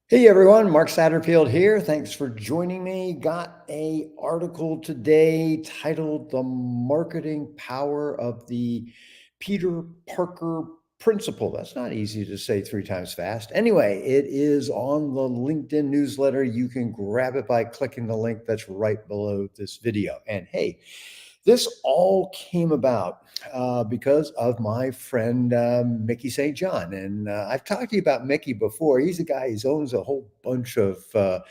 Hey everyone, Mark Satterfield here. Thanks for joining me. Got a article today titled "The Marketing Power of the Peter Parker Principle." That's not easy to say three times fast. Anyway, it is on the LinkedIn newsletter. You can grab it by clicking the link that's right below this video. And hey, this all came about because of my friend Mickey St. John. And I've talked to you about Mickey before. He's a guy who owns a whole bunch of car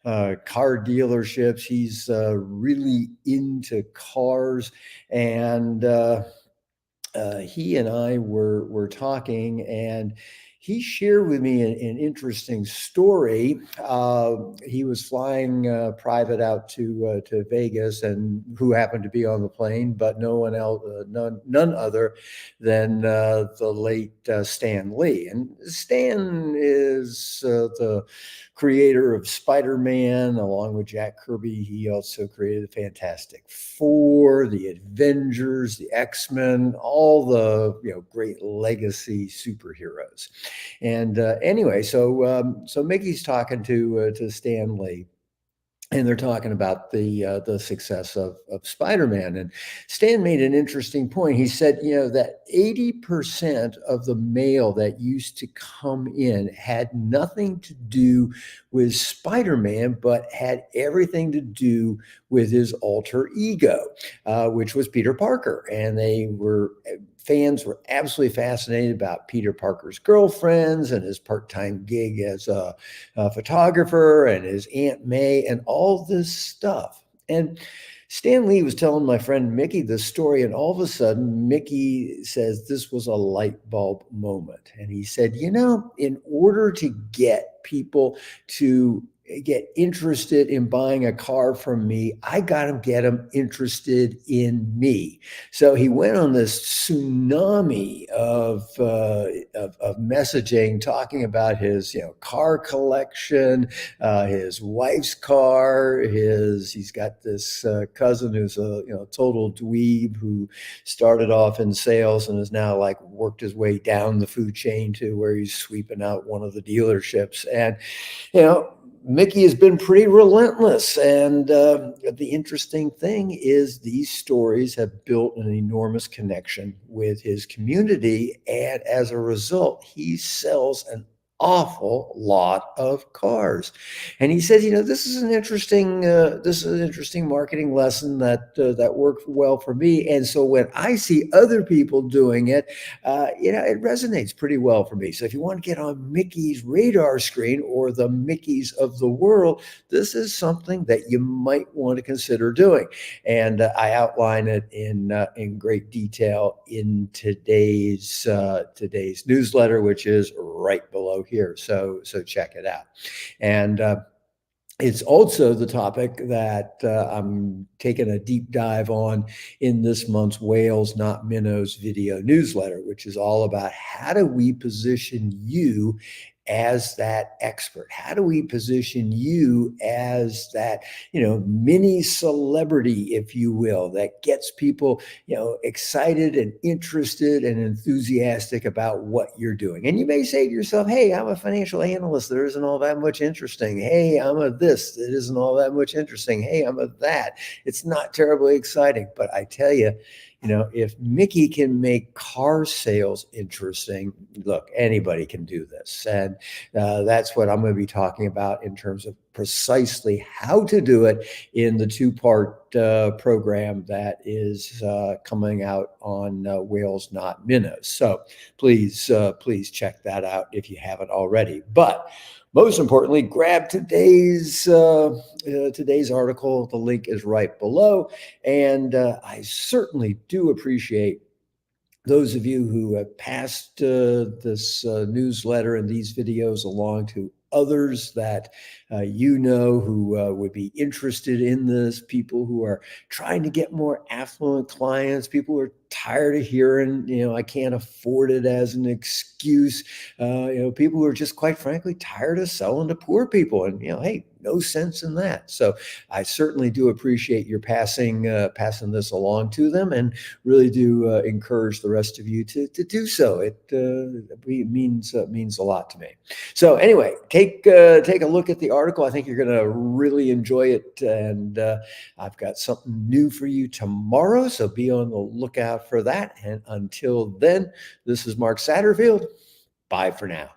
dealerships. He's really into cars. And he and I were talking, and he shared with me an interesting story. He was flying private out to Vegas, and who happened to be on the plane, but no one else, none other than the late Stan Lee. And Stan is the creator of Spider-Man, along with Jack Kirby. He also created the Fantastic Four, the Avengers, the X-Men, all the great legacy superheroes. And anyway, so Mickey's talking to Stan Lee, and they're talking about the success of Spider-Man. And Stan made an interesting point. He said, that 80% of the mail that used to come in had nothing to do with Spider-Man, but had everything to do with his alter ego, which was Peter Parker. And fans were absolutely fascinated about Peter Parker's girlfriends and his part-time gig as a photographer and his Aunt May and all this stuff. And Stan Lee was telling my friend Mickey this story, and all of a sudden, Mickey says this was a light bulb moment. And he said, in order to get people to get interested in buying a car from me, I got to get them interested in me. So he went on this tsunami of messaging, talking about his car collection, his wife's car. He's got this cousin who's a total dweeb who started off in sales and has now like worked his way down the food chain to where he's sweeping out one of the dealerships. And Mickey has been pretty relentless. And the interesting thing is these stories have built an enormous connection with his community. And as a result, he sells an awful lot of cars. And he says, this is an interesting marketing lesson that worked well for me. And so when I see other people doing it, it resonates pretty well for me. So if you want to get on Mickey's radar screen or the Mickeys of the world, this is something that you might want to consider doing. And I outline it in great detail in today's newsletter, which is right below here. So check it out. And it's also the topic that I'm taking a deep dive on in this month's Whales Not Minnows video newsletter, which is all about how do we position you as that expert? How do we position you as that, mini celebrity, if you will, that gets people, excited and interested and enthusiastic about what you're doing? And you may say to yourself, hey, I'm a financial analyst. There isn't all that much interesting. Hey, I'm a this. It isn't all that much interesting. Hey, I'm a that. It's not terribly exciting. But I tell you, if Mickey can make car sales interesting, look, anybody can do this. And that's what I'm going to be talking about in terms of precisely how to do it in the two-part program that is coming out on Whales Not Minnows. So please check that out if you haven't already. But most importantly, grab today's article. The link is right below. And I certainly do appreciate those of you who have passed this newsletter and these videos along to others that who would be interested in this, people who are trying to get more affluent clients, people who are tired of hearing, I can't afford it as an excuse. People who are just quite frankly tired of selling to poor people, and hey, no sense in that. So I certainly do appreciate your passing this along to them, and really do encourage the rest of you to do so. It means a lot to me. So anyway, take a look at the article. I think you're going to really enjoy it, and I've got something new for you tomorrow. So be on the lookout for that. And until then, this is Mark Satterfield. Bye for now.